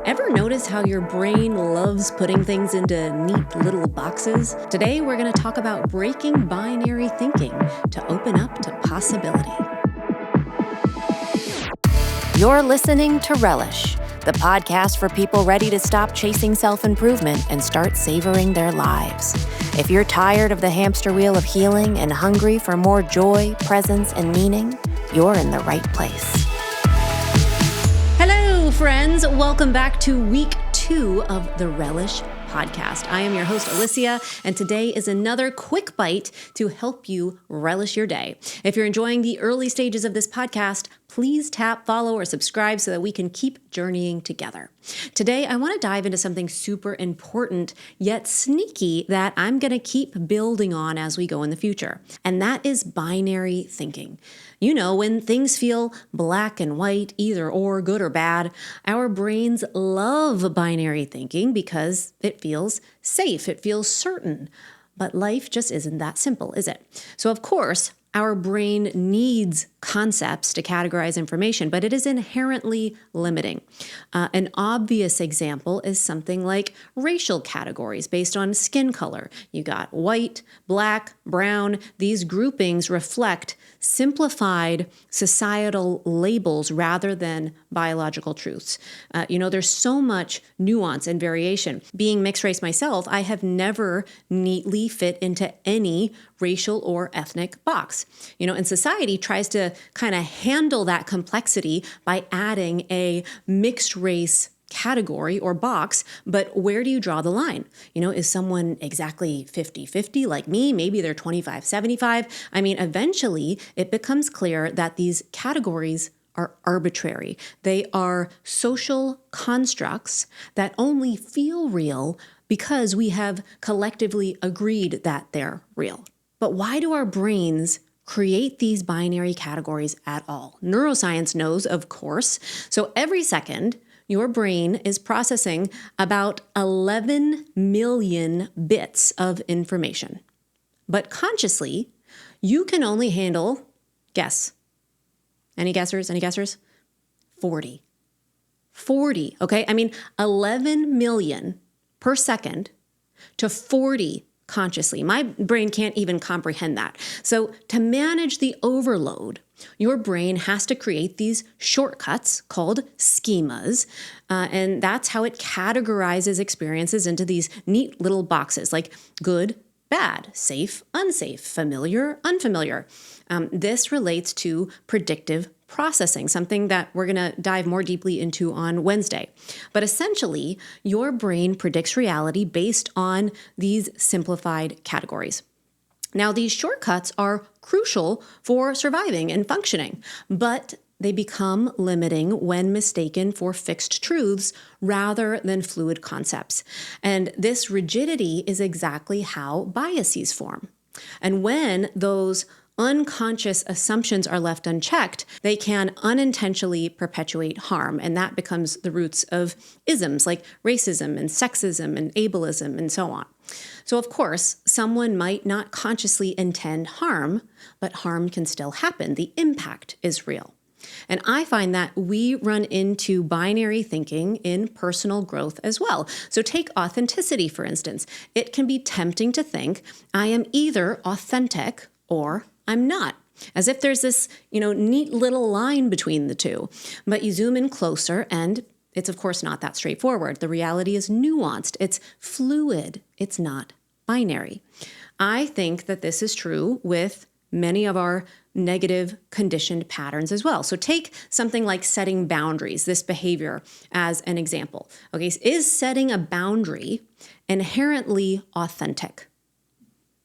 Ever notice how your brain loves putting things into neat little boxes? Today, we're going to talk about breaking binary thinking to open up to possibility. You're listening to Relish, the podcast for people ready to stop chasing self-improvement and start savoring their lives. If you're tired of the hamster wheel of healing and hungry for more joy, presence, and meaning, you're in the right place. Hello, friends. Welcome back to week 2 of the Relish Podcast. I am your host, Alyssia, and today is another quick bite to help you relish your day. If you're enjoying the early stages of this podcast, please tap follow or subscribe so that we can keep journeying together. Today, I want to dive into something super important yet sneaky that I'm going to keep building on as we go in the future, and that is binary thinking. You know, when things feel black and white, either or, good or bad, our brains love binary thinking because it feels safe, it feels certain. But life just isn't that simple, is it? So of course, our brain needs concepts to categorize information, but it is inherently limiting. An obvious example is something like racial categories based on skin color. You got white, black, brown. These groupings reflect simplified societal labels rather than biological truths. There's so much nuance and variation. Being mixed race myself, I have never neatly fit into any racial or ethnic box. And society tries to kind of handle that complexity by adding a mixed race category or box, but where do you draw the line? Is someone exactly 50-50 like me? Maybe they're 25-75. Eventually it becomes clear that these categories are arbitrary. They are social constructs that only feel real because we have collectively agreed that they're real. But why do our brains create these binary categories at all? Neuroscience knows, of course. So every second, your brain is processing about 11 million bits of information. But consciously, you can only handle, guess. Any guessers? 40. 40, okay? 11 million per second to 40 consciously. My brain can't even comprehend that. So to manage the overload, your brain has to create these shortcuts called schemas, and that's how it categorizes experiences into these neat little boxes like good, bad, safe, unsafe, familiar, unfamiliar. This relates to predictive processing, something that we're going to dive more deeply into on Wednesday. But essentially, your brain predicts reality based on these simplified categories. Now, these shortcuts are crucial for surviving and functioning, but they become limiting when mistaken for fixed truths rather than fluid concepts. And this rigidity is exactly how biases form. And when those unconscious assumptions are left unchecked, they can unintentionally perpetuate harm. And that becomes the roots of isms like racism and sexism and ableism and so on. So of course, someone might not consciously intend harm, but harm can still happen. The impact is real. And I find that we run into binary thinking in personal growth as well. So take authenticity, for instance. It can be tempting to think, I am either authentic or I'm not, as if there's this, neat little line between the two. But you zoom in closer and it's of course not that straightforward. The reality is nuanced. It's fluid. It's not binary. I think that this is true with many of our negative conditioned patterns as well. So take something like setting boundaries, this behavior as an example. Okay, is setting a boundary inherently authentic?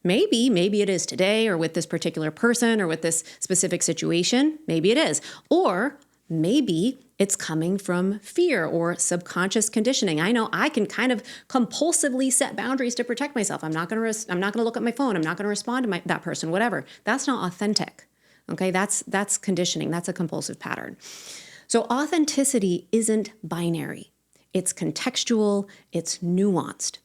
Maybe it is today or with this particular person or with this specific situation. Maybe it is. Or maybe it's coming from fear or subconscious conditioning. I know I can kind of compulsively set boundaries to protect myself. I'm not going to look at my phone. I'm not going to respond to that person, whatever. That's not authentic. Okay? That's conditioning. That's a compulsive pattern. So authenticity isn't binary. It's contextual. It's nuanced.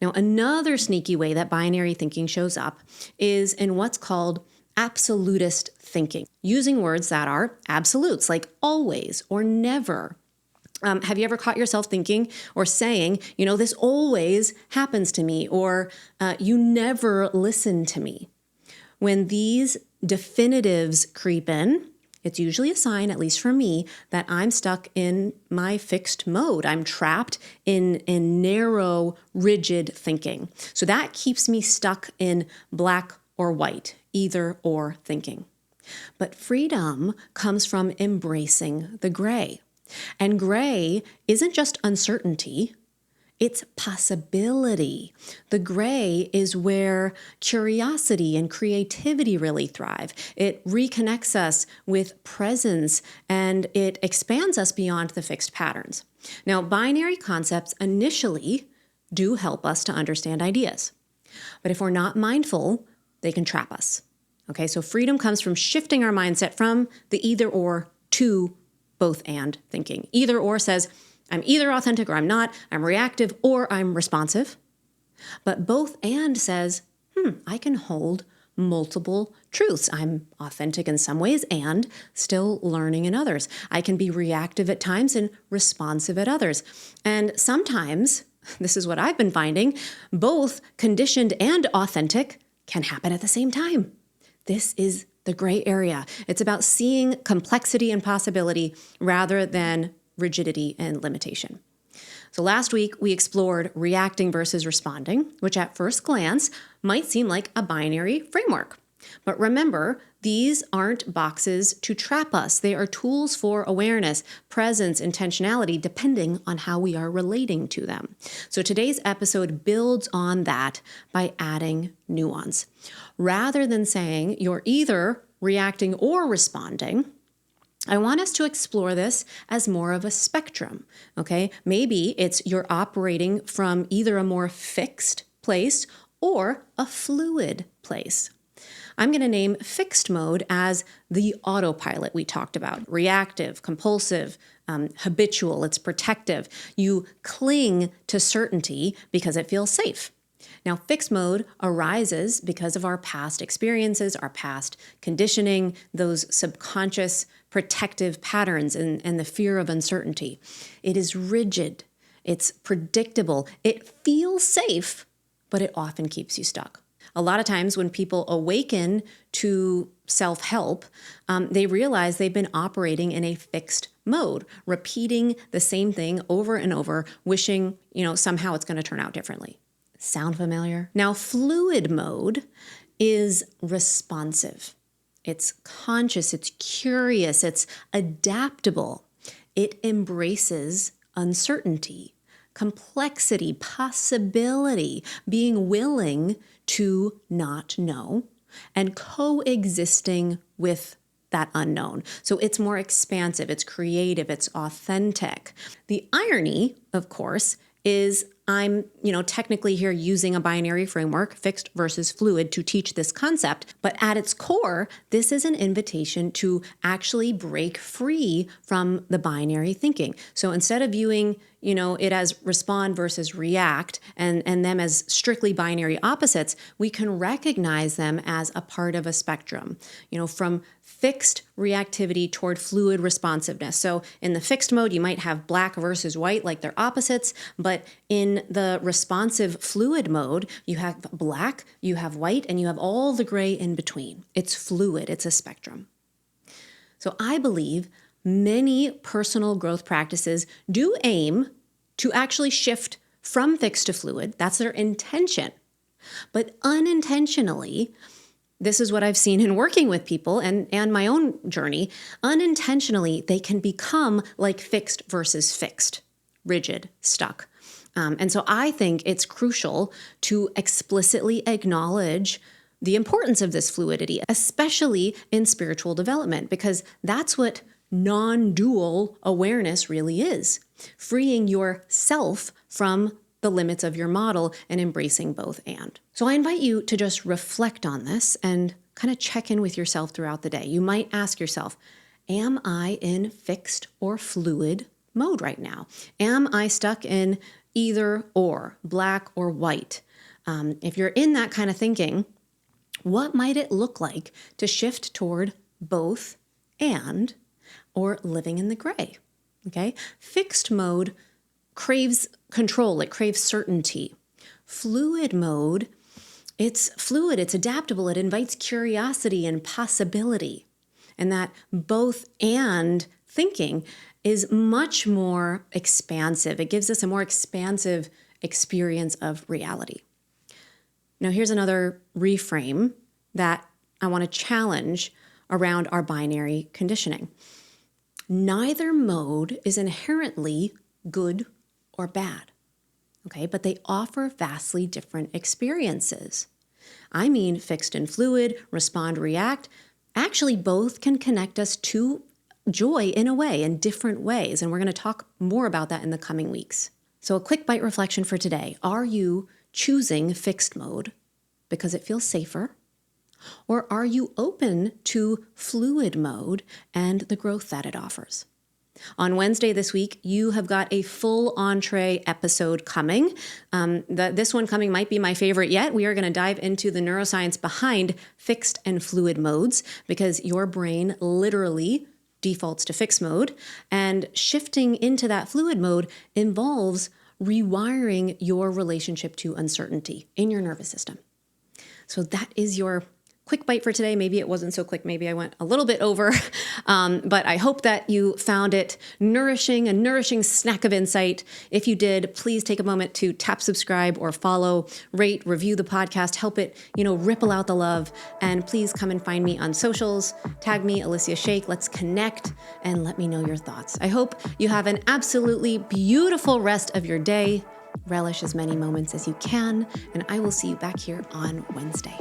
Now, another sneaky way that binary thinking shows up is in what's called absolutist thinking, using words that are absolutes like always or never. Have you ever caught yourself thinking or saying, this always happens to me, or you never listen to me? When these definitives creep in, it's usually a sign, at least for me, that I'm stuck in my fixed mode. I'm trapped in narrow, rigid thinking. So that keeps me stuck in black or white, either or thinking. But freedom comes from embracing the gray. And gray isn't just uncertainty, it's possibility. The gray is where curiosity and creativity really thrive. It reconnects us with presence and it expands us beyond the fixed patterns. Now, binary concepts initially do help us to understand ideas. But if we're not mindful, they can trap us. Okay, so freedom comes from shifting our mindset from the either or to both and thinking. Either or says, I'm either authentic or I'm not, I'm reactive or I'm responsive. But both and says, I can hold multiple truths. I'm authentic in some ways and still learning in others. I can be reactive at times and responsive at others. And sometimes, this is what I've been finding, both conditioned and authentic can happen at the same time. This is the gray area. It's about seeing complexity and possibility rather than rigidity and limitation. So last week, we explored reacting versus responding, which at first glance might seem like a binary framework. But remember, these aren't boxes to trap us. They are tools for awareness, presence, intentionality, depending on how we are relating to them. So today's episode builds on that by adding nuance. Rather than saying you're either reacting or responding, I want us to explore this as more of a spectrum, okay? Maybe it's you're operating from either a more fixed place or a fluid place. I'm going to name fixed mode as the autopilot we talked about. Reactive, compulsive, habitual, it's protective. You cling to certainty because it feels safe. Now, fixed mode arises because of our past experiences, our past conditioning, those subconscious protective patterns and the fear of uncertainty. It is rigid. It's predictable. It feels safe, but it often keeps you stuck. A lot of times when people awaken to self-help, they realize they've been operating in a fixed mode, repeating the same thing over and over, wishing, somehow it's going to turn out differently. Sound familiar? Now, fluid mode is responsive. It's conscious, it's curious, it's adaptable. It embraces uncertainty, complexity, possibility, being willing to not know, and coexisting with that unknown. So it's more expansive, it's creative, it's authentic. The irony, of course, is I'm, technically here using a binary framework, fixed versus fluid, to teach this concept. But at its core, this is an invitation to actually break free from the binary thinking. So instead of viewing, it as respond versus react and them as strictly binary opposites, we can recognize them as a part of a spectrum, from fixed reactivity toward fluid responsiveness. So in the fixed mode, you might have black versus white, like they're opposites, but in the responsive fluid mode, you have black, you have white, and you have all the gray in between. It's fluid, it's a spectrum. So I believe many personal growth practices do aim to actually shift from fixed to fluid. That's their intention. But unintentionally, this is what I've seen in working with people and my own journey, unintentionally, they can become like fixed versus fixed, rigid, stuck. And so I think it's crucial to explicitly acknowledge the importance of this fluidity, especially in spiritual development, because that's what non-dual awareness really is, freeing yourself from the limits of your model and embracing both and. So I invite you to just reflect on this and kind of check in with yourself throughout the day. You might ask yourself, am I in fixed or fluid mode right now? Am I stuck in either or, black or white? If you're in that kind of thinking, what might it look like to shift toward both and or living in the gray? Okay. Fixed mode craves control. It craves certainty. Fluid mode, it's fluid, it's adaptable. It invites curiosity and possibility. And that both and thinking is much more expansive. It gives us a more expansive experience of reality. Now, here's another reframe that I want to challenge around our binary conditioning. Neither mode is inherently good or bad, okay? But they offer vastly different experiences. I mean, fixed and fluid, respond, react, actually both can connect us to joy in a way, in different ways. And we're going to talk more about that in the coming weeks. So a quick bite reflection for today. Are you choosing fixed mode because it feels safer? Or are you open to fluid mode and the growth that it offers? On Wednesday this week, you have got a full entree episode coming. This one coming might be my favorite yet. We are going to dive into the neuroscience behind fixed and fluid modes because your brain literally defaults to fixed mode, and shifting into that fluid mode involves rewiring your relationship to uncertainty in your nervous system. So that is your quick bite for today. Maybe it wasn't so quick. Maybe I went a little bit over, but I hope that you found it nourishing, a nourishing snack of insight. If you did, please take a moment to tap subscribe or follow, rate, review the podcast, help it, ripple out the love. And please come and find me on socials. Tag me, Alyssia Sheikh. Let's connect and let me know your thoughts. I hope you have an absolutely beautiful rest of your day. Relish as many moments as you can, and I will see you back here on Wednesday.